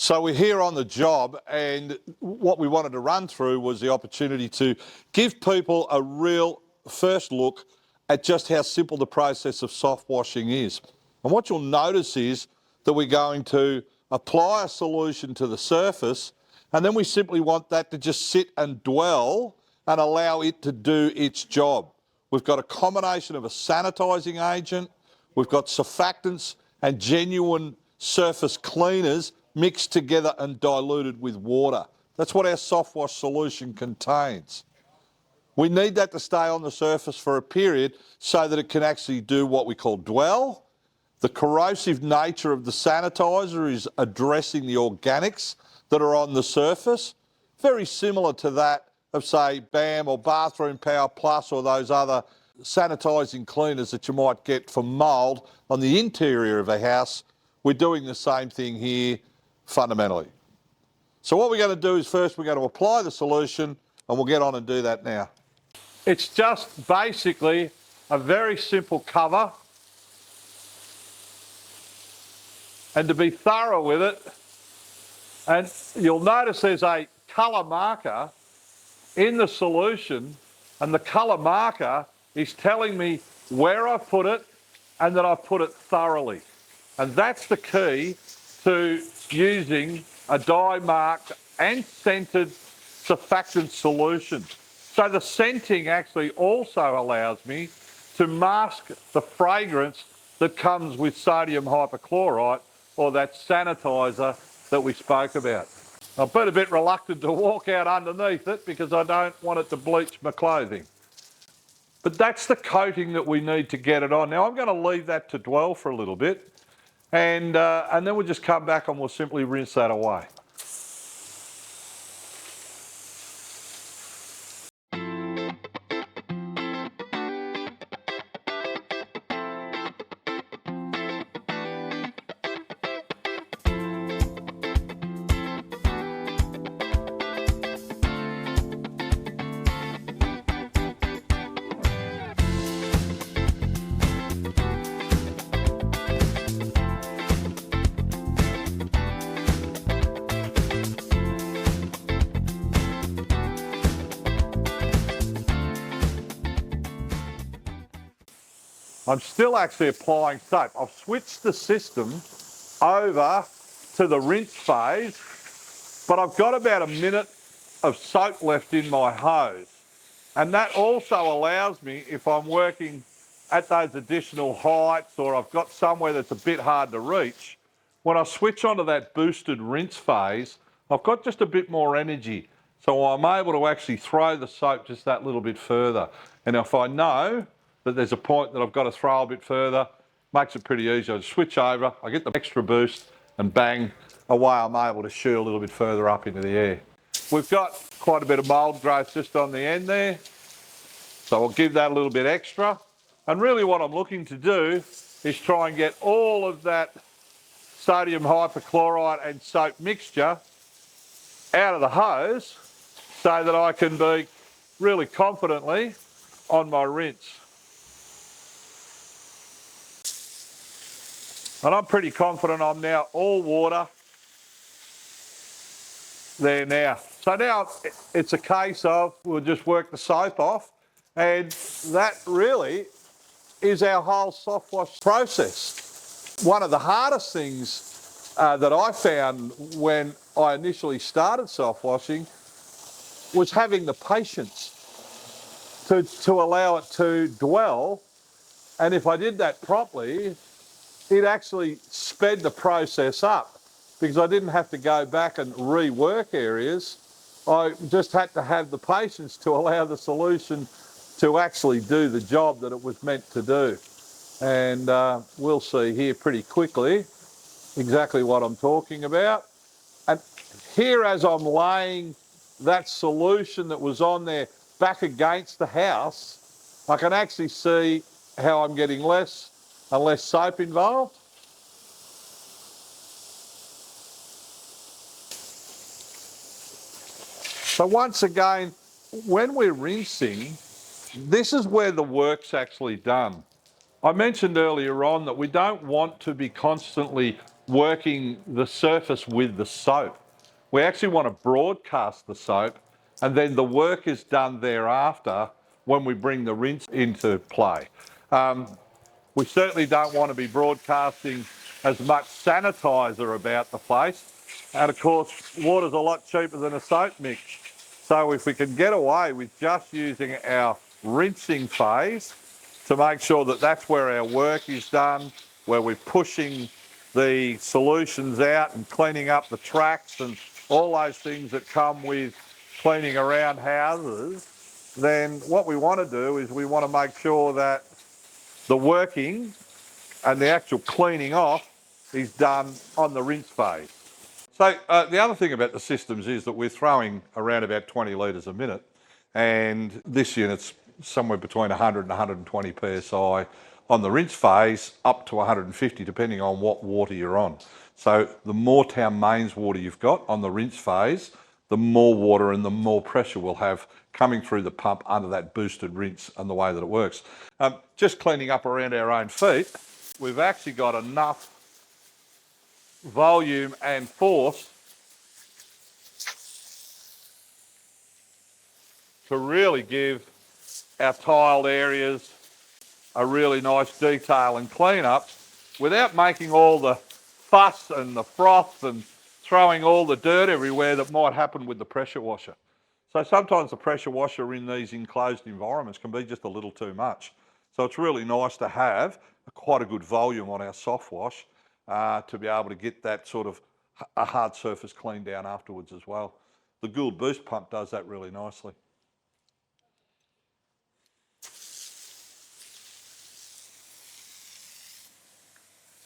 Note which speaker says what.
Speaker 1: So we're here on the job, and what we wanted to run through was the opportunity to give people a real first look at just how simple the process of soft washing is. And what you'll notice is that we're going to apply a solution to the surface, and then we simply want that to just sit and dwell and allow it to do its job. We've got a combination of a sanitising agent, we've got surfactants and genuine surface cleaners mixed together and diluted with water. That's what our soft wash solution contains. We need that to stay on the surface for a period so that it can actually do what we call dwell. The corrosive nature of the sanitizer is addressing the organics that are on the surface, very similar to that of, say, BAM or Bathroom Power Plus or those other sanitising cleaners that you might get for mould on the interior of a house. We're doing the same thing here fundamentally. So what we're going to do is first we're going to apply the solution, and we'll get on and do that now. It's just basically a very simple cover, and to be thorough with it, and you'll notice there's a colour marker in the solution, and the colour marker is telling me where I put it and that I put it thoroughly. And that's the key to using a dye-marked and scented surfactant solution. So the scenting actually also allows me to mask the fragrance that comes with sodium hypochlorite, or that sanitizer that we spoke about. I've been a bit reluctant to walk out underneath it because I don't want it to bleach my clothing. But that's the coating that we need to get it on. Now I'm going to leave that to dwell for a little bit, and then we'll just come back and we'll simply rinse that away. I'm still actually applying soap. I've switched the system over to the rinse phase, but I've got about a minute of soap left in my hose. And that also allows me, if I'm working at those additional heights or I've got somewhere that's a bit hard to reach, when I switch onto that boosted rinse phase, I've got just a bit more energy. So I'm able to actually throw the soap just that little bit further. And if I know that there's a point that I've got to throw a bit further, makes it pretty easy. I just switch over, I get the extra boost, and bang, away I'm able to shoot a little bit further up into the air. We've got quite a bit of mould growth just on the end there, so I'll give that a little bit extra. And really what I'm looking to do is try and get all of that sodium hypochlorite and soap mixture out of the hose so that I can be really confidently on my rinse. And I'm pretty confident I'm now all water there now. So now it's a case of we'll just work the soap off, and that really is our whole soft wash process. One of the hardest things that I found when I initially started soft washing was having the patience to allow it to dwell, and if I did that properly, it actually sped the process up because I didn't have to go back and rework areas. I just had to have the patience to allow the solution to actually do the job that it was meant to do. And we'll see here pretty quickly exactly what I'm talking about. And here, as I'm laying that solution that was on there back against the house, I can actually see how I'm getting less and less soap involved. So once again, when we're rinsing, this is where the work's actually done. I mentioned earlier on that we don't want to be constantly working the surface with the soap. We actually want to broadcast the soap, and then the work is done thereafter when we bring the rinse into play. We certainly don't want to be broadcasting as much sanitizer about the place. And of course, water's a lot cheaper than a soap mix. So if we can get away with just using our rinsing phase to make sure that that's where our work is done, where we're pushing the solutions out and cleaning up the tracks and all those things that come with cleaning around houses, then what we want to do is we want to make sure that the working and the actual cleaning off is done on the rinse phase. So the other thing about the systems is that we're throwing around about 20 litres a minute, and this unit's somewhere between 100 and 120 psi on the rinse phase, up to 150 depending on what water you're on. So the more town mains water you've got on the rinse phase, the more water and the more pressure we'll have coming through the pump under that boosted rinse and the way that it works. Just cleaning up around our own feet, we've actually got enough volume and force to really give our tiled areas a really nice detail and clean up without making all the fuss and the froth and throwing all the dirt everywhere that might happen with the pressure washer. So sometimes the pressure washer in these enclosed environments can be just a little too much. So it's really nice to have quite a good volume on our soft wash to be able to get that sort of a hard surface cleaned down afterwards as well. The Gould Boost pump does that really nicely.